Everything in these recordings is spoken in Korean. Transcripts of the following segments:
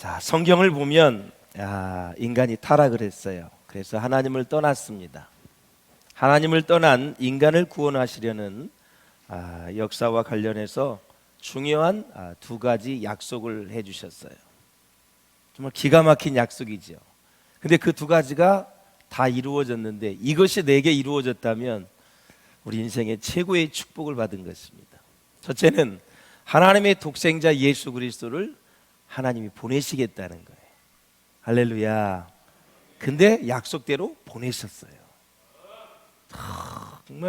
자, 성경을 보면 인간이 타락을 했어요. 그래서 하나님을 떠났습니다. 하나님을 떠난 인간을 구원하시려는 역사와 관련해서 중요한 두 가지 약속을 해주셨어요. 정말 기가 막힌 약속이죠. 근데 그 두 가지가 다 이루어졌는데, 이것이 내게 이루어졌다면 우리 인생의 최고의 축복을 받은 것입니다. 첫째는 하나님의 독생자 예수 그리스도를 하나님이 보내시겠다는 거예요. 할렐루야. 근데 약속대로 보내셨어요.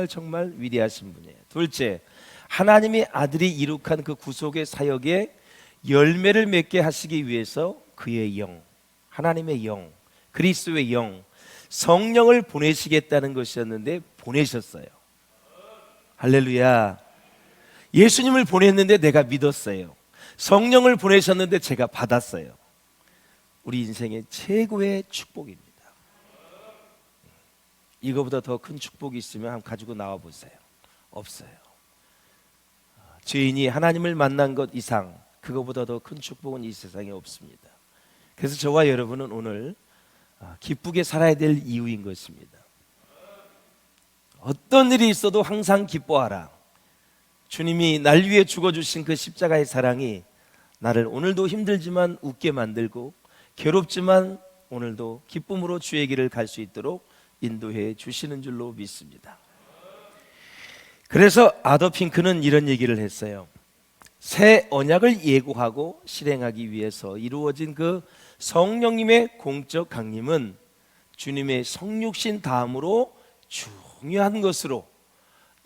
정말 위대하신 분이에요. 둘째, 하나님의 아들이 이룩한 그 구속의 사역에 열매를 맺게 하시기 위해서 그의 영, 하나님의 영, 그리스도의 영, 성령을 보내시겠다는 것이었는데 보내셨어요. 할렐루야. 예수님을 보냈는데 내가 믿었어요. 성령을 보내셨는데 제가 받았어요. 우리 인생의 최고의 축복입니다. 이거보다 더 큰 축복이 있으면 한번 가지고 나와 보세요. 없어요. 죄인이 하나님을 만난 것 이상 그거보다 더 큰 축복은 이 세상에 없습니다. 그래서 저와 여러분은 오늘 기쁘게 살아야 될 이유인 것입니다. 어떤 일이 있어도 항상 기뻐하라. 주님이 날 위해 죽어주신 그 십자가의 사랑이 나를 오늘도 힘들지만 웃게 만들고 괴롭지만 오늘도 기쁨으로 주의 길을 갈 수 있도록 인도해 주시는 줄로 믿습니다. 그래서 아더 핑크는 이런 얘기를 했어요. 새 언약을 예고하고 실행하기 위해서 이루어진 그 성령님의 공적 강림은 주님의 성육신 다음으로 중요한 것으로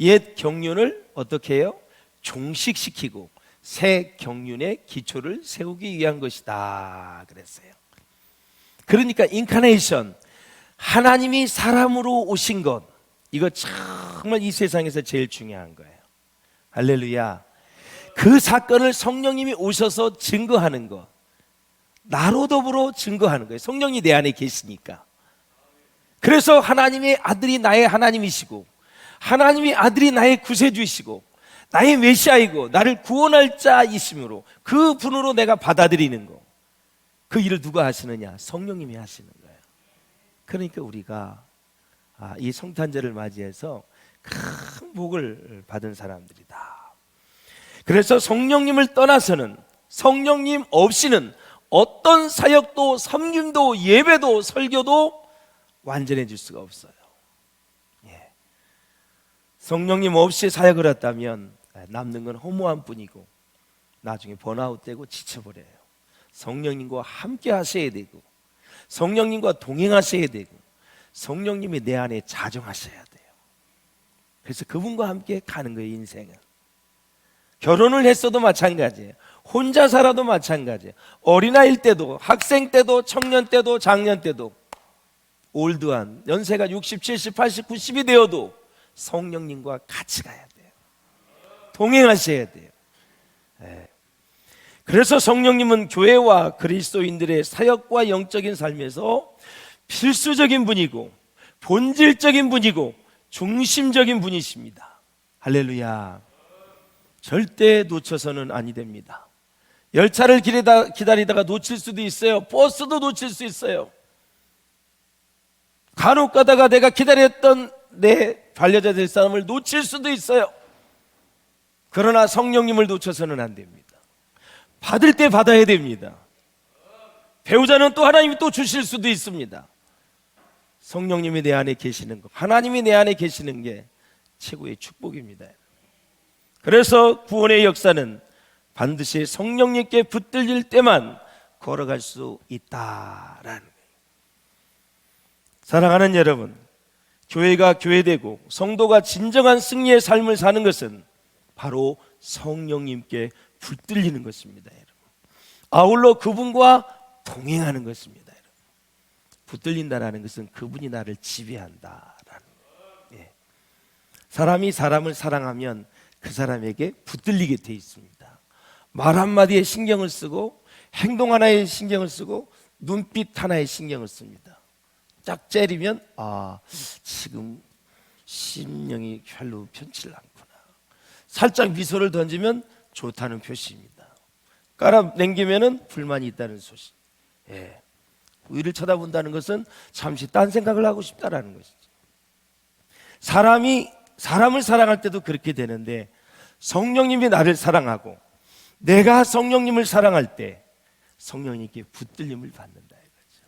옛 경륜을 어떻게 해요? 종식시키고 새 경륜의 기초를 세우기 위한 것이다 그랬어요. 그러니까 인카네이션, 하나님이 사람으로 오신 것, 이거 정말 이 세상에서 제일 중요한 거예요. 할렐루야. 그 사건을 성령님이 오셔서 증거하는 것, 나로 더불어 증거하는 거예요. 성령이 내 안에 계시니까. 그래서 하나님의 아들이 나의 하나님이시고, 하나님의 아들이 나의 구세주이시고, 나의 메시아이고 나를 구원할 자이심으로 그 분으로 내가 받아들이는 거, 그 일을 누가 하시느냐? 성령님이 하시는 거예요. 그러니까 우리가 이 성탄절을 맞이해서 큰 복을 받은 사람들이다. 그래서 성령님을 떠나서는, 성령님 없이는 어떤 사역도 섬김도 예배도 설교도 완전해질 수가 없어요. 성령님 없이 사역을 했다면 남는 건 허무한 뿐이고 나중에 번아웃되고 지쳐버려요. 성령님과 함께 하셔야 되고 성령님과 동행하셔야 되고 성령님이 내 안에 자정하셔야 돼요. 그래서 그분과 함께 가는 거예요. 인생은 결혼을 했어도 마찬가지예요. 혼자 살아도 마찬가지예요. 어린아이일 때도, 학생 때도, 청년 때도, 장년 때도, 올드한 연세가 60, 70, 80, 90이 되어도 성령님과 같이 가야 돼요. 동행하셔야 돼요. 그래서 성령님은 교회와 그리스도인들의 사역과 영적인 삶에서 필수적인 분이고 본질적인 분이고 중심적인 분이십니다. 할렐루야. 절대 놓쳐서는 아니 됩니다. 열차를 기다리다가 놓칠 수도 있어요. 버스도 놓칠 수 있어요. 간혹 가다가 내가 기다렸던 내 반려자 될 사람을 놓칠 수도 있어요. 그러나 성령님을 놓쳐서는 안 됩니다. 받을 때 받아야 됩니다. 배우자는 또 하나님이 또 주실 수도 있습니다. 성령님이 내 안에 계시는 것, 하나님이 내 안에 계시는 게 최고의 축복입니다. 그래서 구원의 역사는 반드시 성령님께 붙들릴 때만 걸어갈 수 있다라는 거예요. 사랑하는 여러분, 교회가 교회되고 성도가 진정한 승리의 삶을 사는 것은 바로 성령님께 붙들리는 것입니다. 여러분. 아울러 그분과 동행하는 것입니다. 여러분. 붙들린다는 것은 그분이 나를 지배한다라는 거예요. 사람이 사람을 사랑하면 그 사람에게 붙들리게 돼 있습니다. 말 한마디에 신경을 쓰고 행동 하나에 신경을 쓰고 눈빛 하나에 신경을 씁니다. 짝 째리면 지금 심령이 별로 편치를 않구나. 살짝 미소를 던지면 좋다는 표시입니다. 깔아당기면 불만이 있다는 소식. 예. 위를 쳐다본다는 것은 잠시 딴 생각을 하고 싶다라는 것이죠. 사람이 사람을 사랑할 때도 그렇게 되는데 성령님이 나를 사랑하고 내가 성령님을 사랑할 때 성령님께 붙들림을 받는다 이거죠.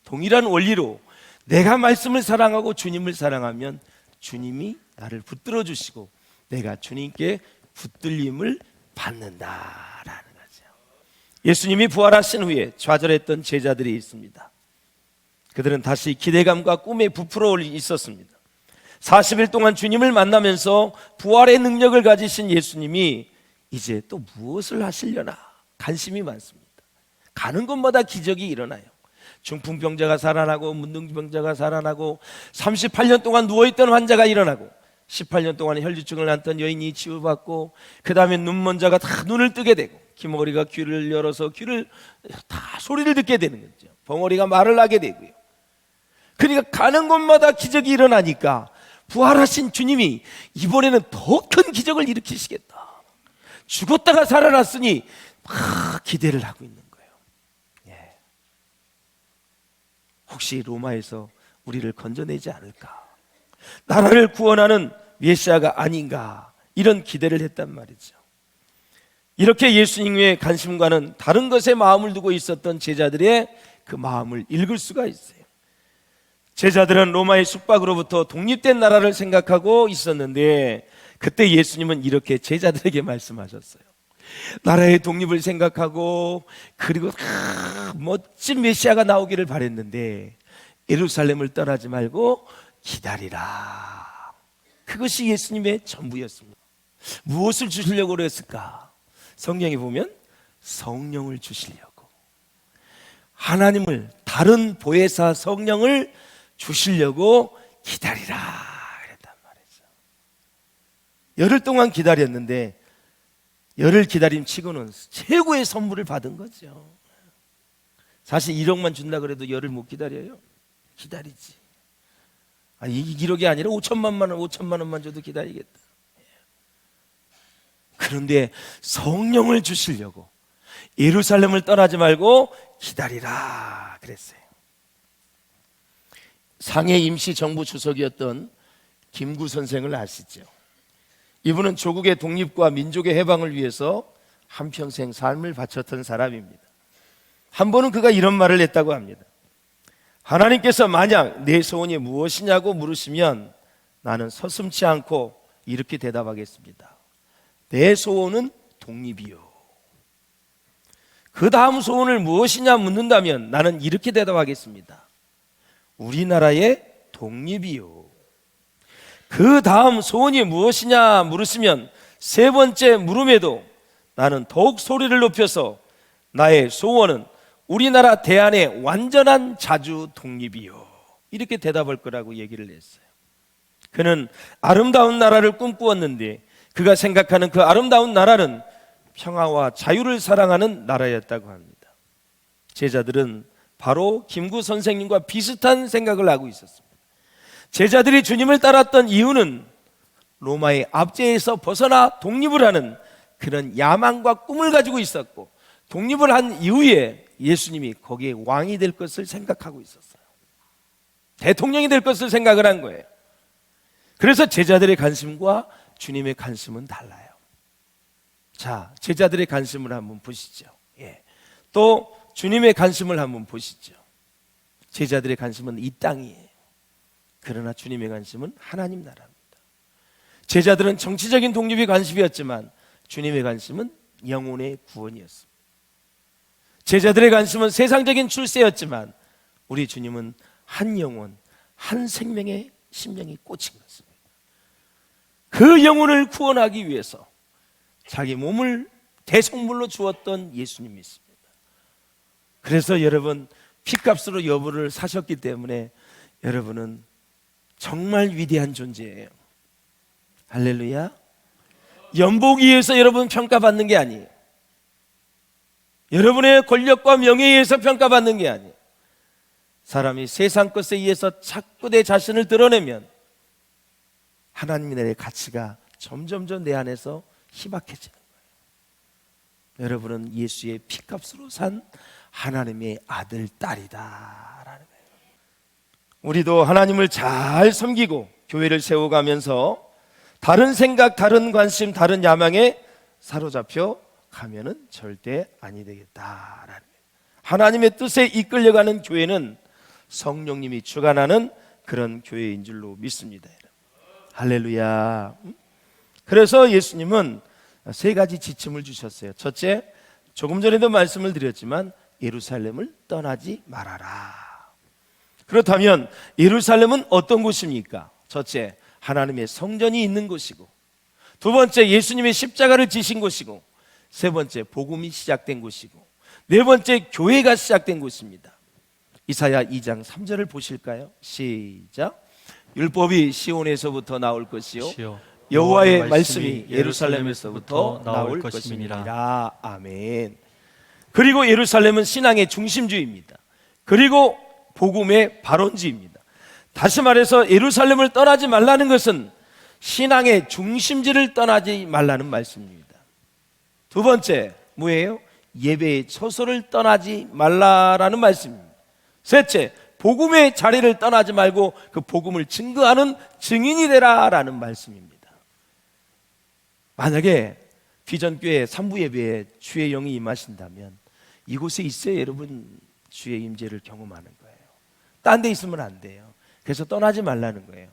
동일한 원리로 내가 말씀을 사랑하고 주님을 사랑하면 주님이 나를 붙들어 주시고 내가 주님께 붙들림을 받는다라는 거죠. 예수님이 부활하신 후에 좌절했던 제자들이 있습니다. 그들은 다시 기대감과 꿈에 부풀어 있었습니다. 40일 동안 주님을 만나면서 부활의 능력을 가지신 예수님이 이제 또 무엇을 하시려나 관심이 많습니다. 가는 곳마다 기적이 일어나요. 중풍병자가 살아나고 문둥병자가 살아나고 38년 동안 누워있던 환자가 일어나고 18년 동안 혈류증을 앓던 여인이 치유받고 그 다음에 눈먼 자가 다 눈을 뜨게 되고 귀머거리가 귀를 열어서 귀를 다 소리를 듣게 되는 거죠. 벙어리가 말을 하게 되고요. 그러니까 가는 곳마다 기적이 일어나니까 부활하신 주님이 이번에는 더 큰 기적을 일으키시겠다. 죽었다가 살아났으니 막 기대를 하고 있는 거예요. 예. 혹시 로마에서 우리를 건져내지 않을까? 나라를 구원하는 메시아가 아닌가? 이런 기대를 했단 말이죠. 이렇게 예수님의 관심과는 다른 것에 마음을 두고 있었던 제자들의 그 마음을 읽을 수가 있어요. 제자들은 로마의 숙박으로부터 독립된 나라를 생각하고 있었는데 그때 예수님은 이렇게 제자들에게 말씀하셨어요. 나라의 독립을 생각하고 그리고 멋진 메시아가 나오기를 바랬는데 예루살렘을 떠나지 말고 기다리라. 그것이 예수님의 전부였습니다. 무엇을 주시려고 그랬을까? 성경에 보면 성령을 주시려고, 하나님을, 다른 보혜사 성령을 주시려고 기다리라 그랬단 말이죠. 열흘 동안 기다렸는데 열흘 기다림 치고는 최고의 선물을 받은 거죠. 사실 1억만 준다 그래도 열흘 못 기다려요. 기다리지. 이 기록이 아니라 5천만 원만 줘도 기다리겠다. 그런데 성령을 주시려고 예루살렘을 떠나지 말고 기다리라 그랬어요. 상해 임시정부 주석이었던 김구 선생을 아시죠? 이분은 조국의 독립과 민족의 해방을 위해서 한평생 삶을 바쳤던 사람입니다. 한 번은 그가 이런 말을 했다고 합니다. 하나님께서 만약 내 소원이 무엇이냐고 물으시면 나는 서슴지 않고 이렇게 대답하겠습니다. 내 소원은 독립이요. 그 다음 소원을 무엇이냐 묻는다면 나는 이렇게 대답하겠습니다. 우리나라의 독립이요. 그 다음 소원이 무엇이냐 물으시면 세 번째 물음에도 나는 더욱 소리를 높여서 나의 소원은 우리나라 대한의 완전한 자주 독립이요. 이렇게 대답할 거라고 얘기를 했어요. 그는 아름다운 나라를 꿈꾸었는데 그가 생각하는 그 아름다운 나라는 평화와 자유를 사랑하는 나라였다고 합니다. 제자들은 바로 김구 선생님과 비슷한 생각을 하고 있었습니다. 제자들이 주님을 따랐던 이유는 로마의 압제에서 벗어나 독립을 하는 그런 야망과 꿈을 가지고 있었고, 독립을 한 이후에 예수님이 거기에 왕이 될 것을 생각하고 있었어요. 대통령이 될 것을 생각을 한 거예요. 그래서 제자들의 관심과 주님의 관심은 달라요. 자, 제자들의 관심을 한번 보시죠. 예. 또 주님의 관심을 한번 보시죠. 제자들의 관심은 이 땅이에요. 그러나 주님의 관심은 하나님 나라입니다. 제자들은 정치적인 독립이 관심이었지만 주님의 관심은 영혼의 구원이었습니다. 제자들의 관심은 세상적인 출세였지만 우리 주님은 한 영혼, 한 생명의 심령이 꽂힌 것입니다. 그 영혼을 구원하기 위해서 자기 몸을 대속물로 주었던 예수님이 있습니다. 그래서 여러분, 피값으로 여부를 사셨기 때문에 여러분은 정말 위대한 존재예요. 할렐루야. 연복에 의해서 여러분 평가받는 게 아니에요. 여러분의 권력과 명예에 의해서 평가받는 게 아니에요. 사람이 세상 것에 의해서 자꾸 내 자신을 드러내면 하나님의 가치가 점점점 내 안에서 희박해지는 거예요. 여러분은 예수의 피값으로 산 하나님의 아들, 딸이다 라는 거예요. 우리도 하나님을 잘 섬기고 교회를 세워가면서 다른 생각, 다른 관심, 다른 야망에 사로잡혀 가면은 절대 아니 되겠다라는 거예요. 하나님의 뜻에 이끌려가는 교회는 성령님이 주관하는 그런 교회인 줄로 믿습니다. 할렐루야. 그래서 예수님은 세 가지 지침을 주셨어요. 첫째, 조금 전에도 말씀을 드렸지만 예루살렘을 떠나지 말아라. 그렇다면 예루살렘은 어떤 곳입니까? 첫째, 하나님의 성전이 있는 곳이고, 두 번째, 예수님의 십자가를 지신 곳이고, 세 번째, 복음이 시작된 곳이고, 네 번째, 교회가 시작된 곳입니다. 이사야 2장 3절을 보실까요? 시작. 율법이 시온에서부터 나올 것이요 여호와의 말씀이 예루살렘에서부터 나올 것임이니라. 아멘. 그리고 예루살렘은 신앙의 중심지입니다. 그리고 복음의 발원지입니다. 다시 말해서 예루살렘을 떠나지 말라는 것은 신앙의 중심지를 떠나지 말라는 말씀입니다. 두 번째, 뭐예요? 예배의 처소를 떠나지 말라라는 말씀입니다. 셋째, 복음의 자리를 떠나지 말고 그 복음을 증거하는 증인이 되라라는 말씀입니다. 만약에 비전교회 3부 예배에 주의 영이 임하신다면 이곳에 있어야 여러분 주의 임재를 경험하는 거예요. 딴 데 있으면 안 돼요. 그래서 떠나지 말라는 거예요.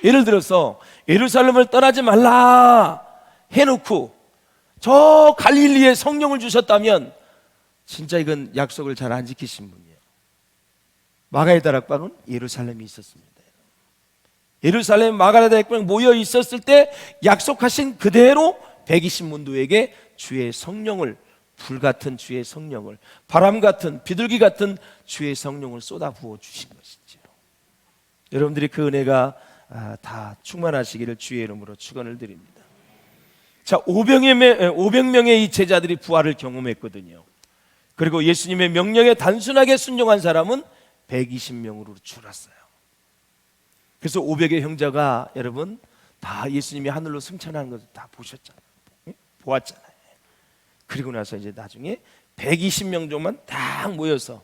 예를 들어서 예루살렘을 떠나지 말라 해놓고 저 갈릴리에 성령을 주셨다면 진짜 이건 약속을 잘 안 지키신 분이에요. 마가의 다락방은 예루살렘이 있었습니다. 예루살렘 마가의 다락방에 모여 있었을 때 약속하신 그대로 120문도에게 주의 성령을, 불같은 주의 성령을, 바람같은 비둘기 같은 주의 성령을 쏟아 부어 주신 것이죠. 여러분들이 그 은혜가 다 충만하시기를 주의 이름으로 축원을 드립니다. 자, 500명의 이 제자들이 부활을 경험했거든요. 그리고 예수님의 명령에 단순하게 순종한 사람은 120명으로 줄었어요. 그래서 500의 형제가 여러분 다 예수님이 하늘로 승천하는 것을 다 보셨잖아요. 보았잖아요. 그리고 나서 이제 나중에 120명 정도만 딱 모여서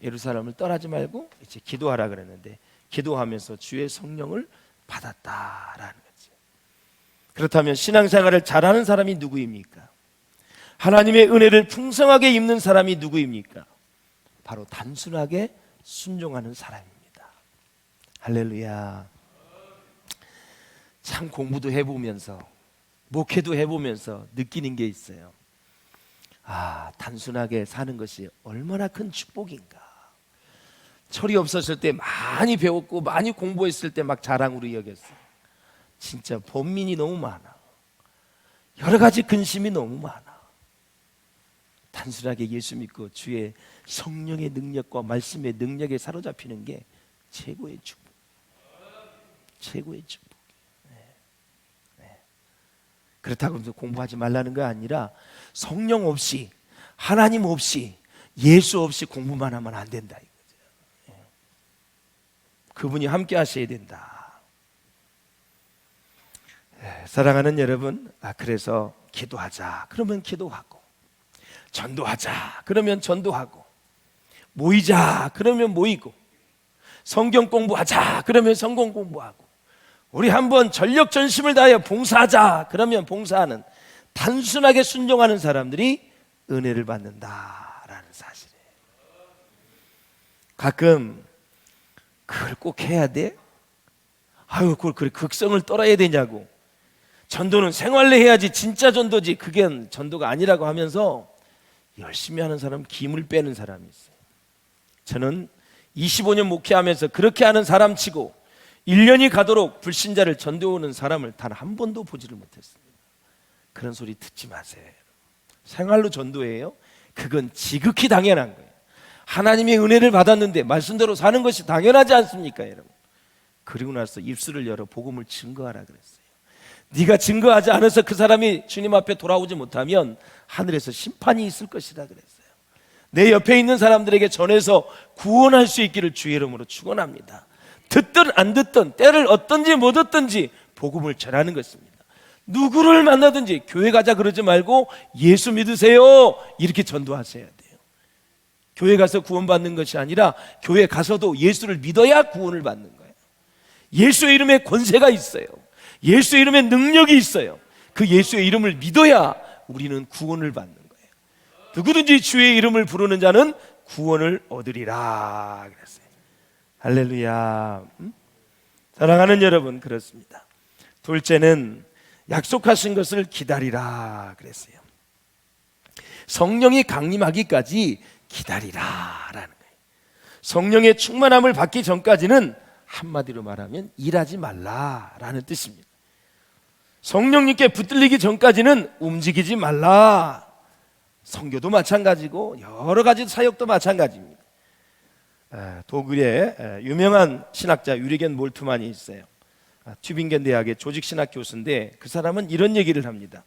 예루살렘을 떠나지 말고 이제 기도하라 그랬는데 기도하면서 주의 성령을 받았다라는 거죠. 그렇다면 신앙생활을 잘하는 사람이 누구입니까? 하나님의 은혜를 풍성하게 입는 사람이 누구입니까? 바로 단순하게 순종하는 사람입니다. 할렐루야. 참 공부도 해보면서 목회도 해보면서 느끼는 게 있어요. 단순하게 사는 것이 얼마나 큰 축복인가. 철이 없었을 때 많이 배웠고 많이 공부했을 때 막 자랑으로 여겼어요. 진짜 번민이 너무 많아. 여러 가지 근심이 너무 많아. 단순하게 예수 믿고 주의 성령의 능력과 말씀의 능력에 사로잡히는 게 최고의 축복. 최고의 축복. 그렇다고 해서 공부하지 말라는 거 아니라 성령 없이, 하나님 없이, 예수 없이 공부만 하면 안 된다 이거죠. 그분이 함께 하셔야 된다. 사랑하는 여러분, 그래서 기도하자 그러면 기도하고, 전도하자 그러면 전도하고, 모이자 그러면 모이고, 성경 공부하자 그러면 성경 공부하고, 우리 한번 전력 전심을 다하여 봉사하자 그러면 봉사하는, 단순하게 순종하는 사람들이 은혜를 받는다라는 사실이에요. 가끔 그걸 꼭 해야 돼? 그걸 그래 극성을 떨어야 되냐고. 전도는 생활로 해야지 진짜 전도지, 그게 전도가 아니라고 하면서 열심히 하는 사람, 김을 빼는 사람이 있어요. 저는 25년 목회하면서 그렇게 하는 사람 치고 1년이 가도록 불신자를 전도하는 사람을 단 한 번도 보지를 못했습니다. 그런 소리 듣지 마세요. 생활로 전도해요? 그건 지극히 당연한 거예요. 하나님의 은혜를 받았는데 말씀대로 사는 것이 당연하지 않습니까, 여러분? 그리고 나서 입술을 열어 복음을 증거하라 그랬어요. 네가 증거하지 않아서 그 사람이 주님 앞에 돌아오지 못하면 하늘에서 심판이 있을 것이다 그랬어요. 내 옆에 있는 사람들에게 전해서 구원할 수 있기를 주의 이름으로 축원합니다. 듣든 안 듣든, 때를 얻든지 못 얻든지 복음을 전하는 것입니다. 누구를 만나든지 교회 가자 그러지 말고 예수 믿으세요 이렇게 전도하셔야 돼요. 교회 가서 구원받는 것이 아니라 교회 가서도 예수를 믿어야 구원을 받는 거예요. 예수의 이름에 권세가 있어요. 예수의 이름에 능력이 있어요. 그 예수의 이름을 믿어야 우리는 구원을 받는 거예요. 누구든지 주의 이름을 부르는 자는 구원을 얻으리라 그랬어요. 할렐루야. 사랑하는 여러분, 그렇습니다. 둘째는 약속하신 것을 기다리라 그랬어요. 성령이 강림하기까지 기다리라라는 거예요. 성령의 충만함을 받기 전까지는 한마디로 말하면 일하지 말라라는 뜻입니다. 성령님께 붙들리기 전까지는 움직이지 말라. 선교도 마찬가지고 여러 가지 사역도 마찬가지입니다. 독일의 유명한 신학자 유리겐 몰트만이 있어요. 튜빙겐 대학의 조직신학 교수인데 그 사람은 이런 얘기를 합니다.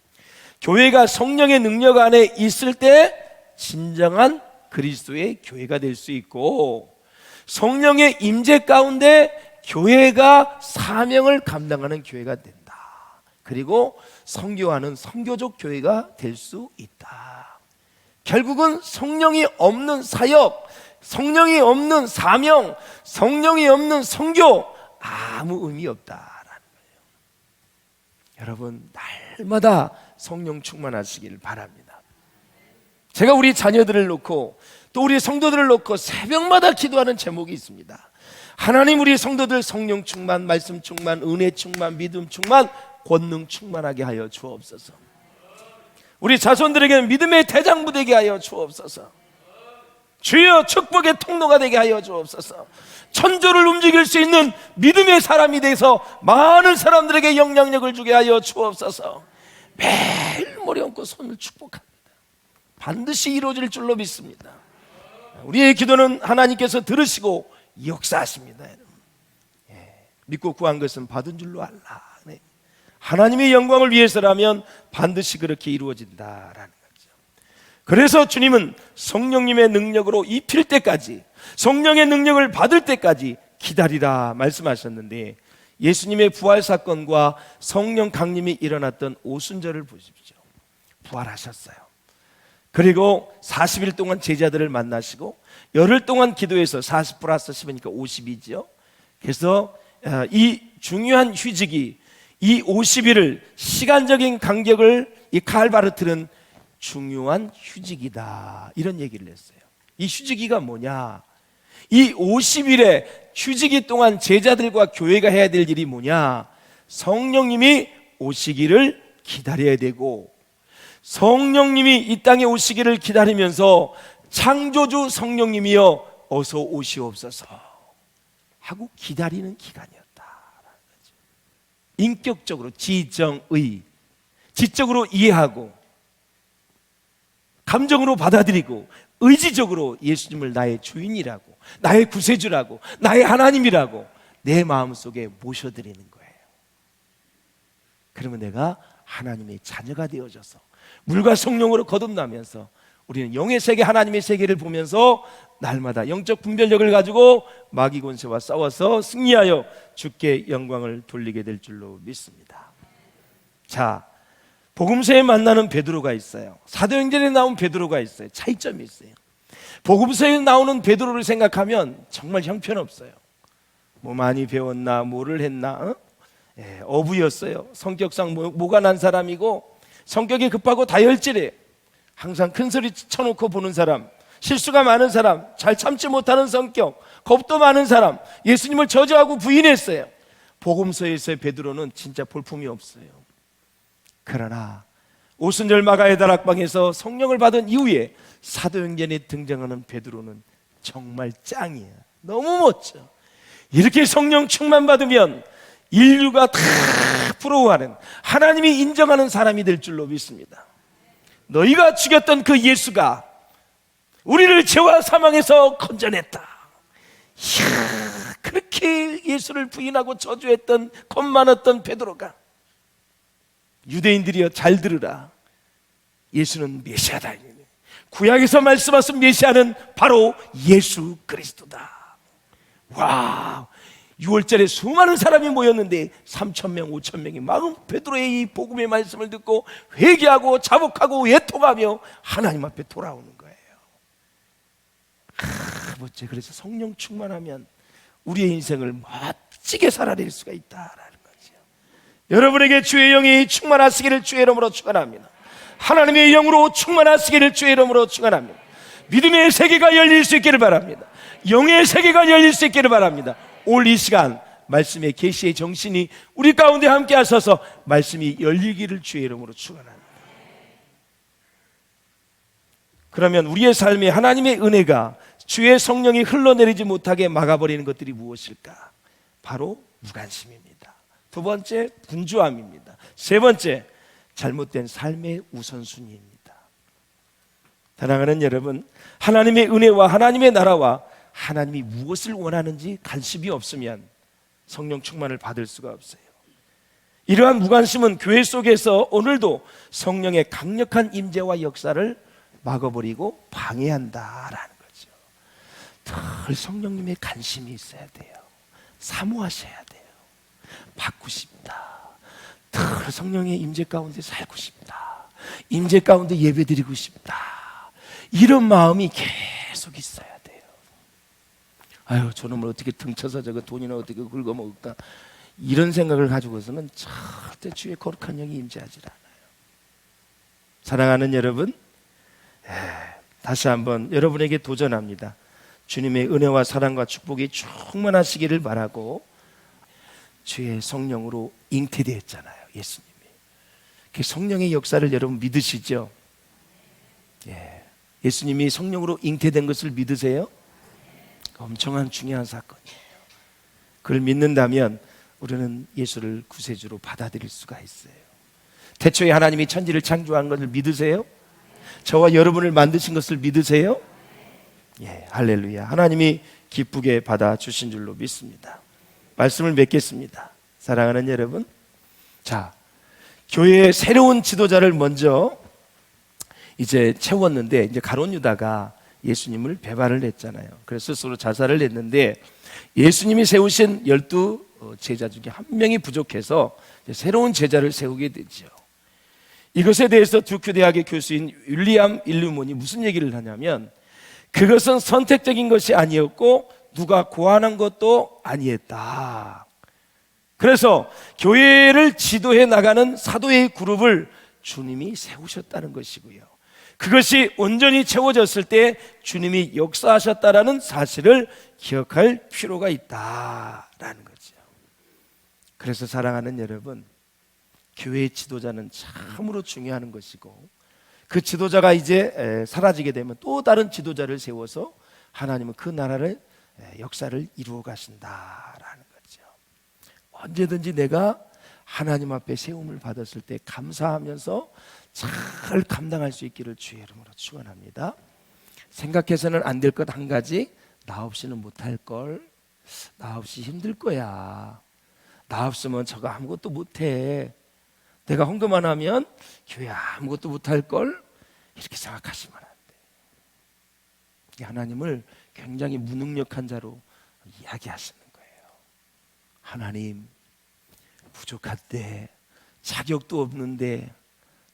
교회가 성령의 능력 안에 있을 때 진정한 그리스도의 교회가 될 수 있고, 성령의 임재 가운데 교회가 사명을 감당하는 교회가 된다. 그리고 선교하는 선교적 교회가 될 수 있다. 결국은 성령이 없는 사역, 성령이 없는 사명, 성령이 없는 선교 아무 의미 없다라는 거예요. 여러분, 날마다 성령 충만하시길 바랍니다. 제가 우리 자녀들을 놓고 또 우리 성도들을 놓고 새벽마다 기도하는 제목이 있습니다. 하나님, 우리 성도들 성령 충만, 말씀 충만, 은혜 충만, 믿음 충만, 권능 충만하게 하여 주옵소서. 우리 자손들에게는 믿음의 대장부 되게 하여 주옵소서. 주여, 축복의 통로가 되게 하여 주옵소서. 천조를 움직일 수 있는 믿음의 사람이 돼서 많은 사람들에게 영향력을 주게 하여 주옵소서. 매일 머리 얹고 손을 축복합니다. 반드시 이루어질 줄로 믿습니다. 우리의 기도는 하나님께서 들으시고 역사하십니다. 믿고 구한 것은 받은 줄로 알라. 하나님의 영광을 위해서라면 반드시 그렇게 이루어진다라는 거죠. 그래서 주님은 성령님의 능력으로 입힐 때까지, 성령의 능력을 받을 때까지 기다리라 말씀하셨는데, 예수님의 부활 사건과 성령 강림이 일어났던 오순절을 보십시오. 부활하셨어요. 그리고 40일 동안 제자들을 만나시고 열흘 동안 기도해서 40 플러스 10이니까 50이죠. 그래서 이 중요한 휴직이, 이 50일을 시간적인 간격을 이 칼바르트는 중요한 휴직이다, 이런 얘기를 했어요. 이 휴직이가 뭐냐? 이 50일의 휴직이 동안 제자들과 교회가 해야 될 일이 뭐냐? 성령님이 오시기를 기다려야 되고, 성령님이 이 땅에 오시기를 기다리면서 창조주 성령님이여 어서 오시옵소서 하고 기다리는 기간이었다. 인격적으로 지정의, 지적으로 이해하고 감정으로 받아들이고 의지적으로 예수님을 나의 주인이라고, 나의 구세주라고, 나의 하나님이라고 내 마음속에 모셔드리는 거예요. 그러면 내가 하나님의 자녀가 되어져서 물과 성령으로 거듭나면서 우리는 영의 세계, 하나님의 세계를 보면서 날마다 영적 분별력을 가지고 마귀 권세와 싸워서 승리하여 주께 영광을 돌리게 될 줄로 믿습니다. 자, 복음서에 만나는 베드로가 있어요. 사도행전에 나온 베드로가 있어요. 차이점이 있어요. 복음서에 나오는 베드로를 생각하면 정말 형편없어요. 뭐 많이 배웠나, 뭐를 했나, 어부였어요. 성격상 뭐가 난 사람이고 성격이 급하고 다혈질이에요. 항상 큰 소리 쳐놓고 보는 사람, 실수가 많은 사람, 잘 참지 못하는 성격, 겁도 많은 사람, 예수님을 저주하고 부인했어요. 복음서에서의 베드로는 진짜 볼품이 없어요. 그러나 오순절 마가의 다락방에서 성령을 받은 이후에 사도행전에 등장하는 베드로는 정말 짱이에요. 너무 멋져. 이렇게 성령 충만 받으면 인류가 다 부러워하는, 하나님이 인정하는 사람이 될 줄로 믿습니다. 너희가 죽였던 그 예수가 우리를 죄와 사망에서 건져냈다. 이야, 그렇게 예수를 부인하고 저주했던, 겁 많았던 베드로가, 유대인들이여 잘 들으라, 예수는 메시아다. 구약에서 말씀하신 메시아는 바로 예수 그리스도다. 와, 6월절에 수많은 사람이 모였는데 3,000명, 5,000명이 막 베드로의 이 복음의 말씀을 듣고 회개하고 자복하고 애통하며 하나님 앞에 돌아오는 거예요. 멋져. 그래서 성령 충만하면 우리의 인생을 멋지게 살아낼 수가 있다라는 거죠. 여러분에게 주의 영이 충만하시기를 주의 이름으로 축원합니다. 하나님의 영으로 충만하시기를 주의 이름으로 축원합니다. 믿음의 세계가 열릴 수 있기를 바랍니다. 영의 세계가 열릴 수 있기를 바랍니다. 올 이 시간 말씀의 계시의 정신이 우리 가운데 함께 하셔서 말씀이 열리기를 주의 이름으로 축원합니다. 그러면 우리의 삶에 하나님의 은혜가 주의 성령이 흘러내리지 못하게 막아버리는 것들이 무엇일까? 바로 무관심입니다. 두 번째, 분주함입니다. 세 번째, 잘못된 삶의 우선순위입니다. 사랑하는 여러분, 하나님의 은혜와 하나님의 나라와 하나님이 무엇을 원하는지 관심이 없으면 성령 충만을 받을 수가 없어요. 이러한 무관심은 교회 속에서 오늘도 성령의 강력한 임재와 역사를 막아버리고 방해한다라는 거죠. 늘 성령님의 관심이 있어야 돼요. 사모하셔야 돼요. 받고 싶다. 늘 성령의 임재 가운데 살고 싶다. 임재 가운데 예배드리고 싶다. 이런 마음이 계속 있어야 돼요. 아유, 저놈을 어떻게 등쳐서 저거 돈이나 어떻게 긁어먹을까, 이런 생각을 가지고서는 절대 주의 거룩한 영이 임재하지 않아요. 사랑하는 여러분, 다시 한번 여러분에게 도전합니다. 주님의 은혜와 사랑과 축복이 충만하시기를 바라고, 주의 성령으로 잉태되었잖아요, 예수님이. 그 성령의 역사를 여러분 믿으시죠? 예수님이 성령으로 잉태된 것을 믿으세요? 엄청난 중요한 사건이에요. 그걸 믿는다면 우리는 예수를 구세주로 받아들일 수가 있어요. 태초에 하나님이 천지를 창조한 것을 믿으세요? 저와 여러분을 만드신 것을 믿으세요? 할렐루야. 하나님이 기쁘게 받아주신 줄로 믿습니다. 말씀을 맺겠습니다. 사랑하는 여러분, 자, 교회의 새로운 지도자를 먼저 이제 채웠는데, 이제 가룟 유다가 예수님을 배반을 했잖아요. 그래서 스스로 자살을 했는데, 예수님이 세우신 12 제자 중에 한 명이 부족해서 새로운 제자를 세우게 되죠. 이것에 대해서 듀크 대학의 교수인 윌리엄 일루몬이 무슨 얘기를 하냐면, 그것은 선택적인 것이 아니었고 누가 고안한 것도 아니었다. 그래서 교회를 지도해 나가는 사도의 그룹을 주님이 세우셨다는 것이고요, 그것이 온전히 채워졌을 때 주님이 역사하셨다라는 사실을 기억할 필요가 있다라는 거죠. 그래서 사랑하는 여러분, 교회의 지도자는 참으로 중요한 것이고, 그 지도자가 이제 사라지게 되면 또 다른 지도자를 세워서 하나님은 그 나라를 역사를 이루어 가신다라는 거죠. 언제든지 내가 하나님 앞에 세움을 받았을 때 감사하면서 잘 감당할 수 있기를 주의 이름으로 축원합니다. 생각해서는 안 될 것 한 가지, 나 없이는 못할 걸, 나 없이 힘들 거야, 나 없으면 저거 아무것도 못해, 내가 헌금만 하면 교회 아무것도 못할 걸, 이렇게 생각하시면 안 돼요. 하나님을 굉장히 무능력한 자로 이야기하시는 거예요. 하나님, 부족할 때, 자격도 없는데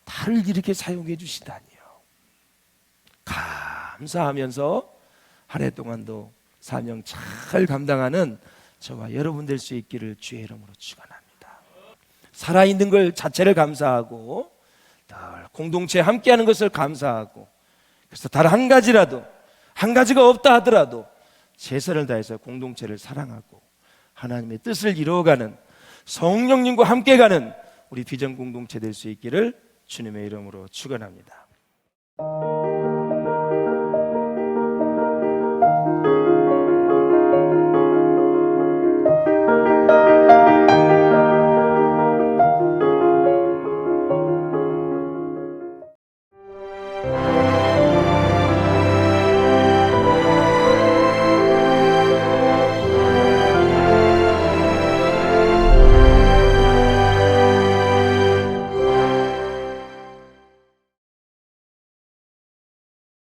나를 이렇게 사용해 주시다니요. 감사하면서 한 해 동안도 사명 잘 감당하는 저와 여러분 될 수 있기를 주의 이름으로 축원합니다. 살아있는 걸 자체를 감사하고, 공동체에 함께하는 것을 감사하고, 그래서 단 한 가지라도, 한 가지가 없다 하더라도 최선을 다해서 공동체를 사랑하고 하나님의 뜻을 이루어가는, 성령님과 함께 가는 우리 비전 공동체 될 수 있기를 주님의 이름으로 축원합니다.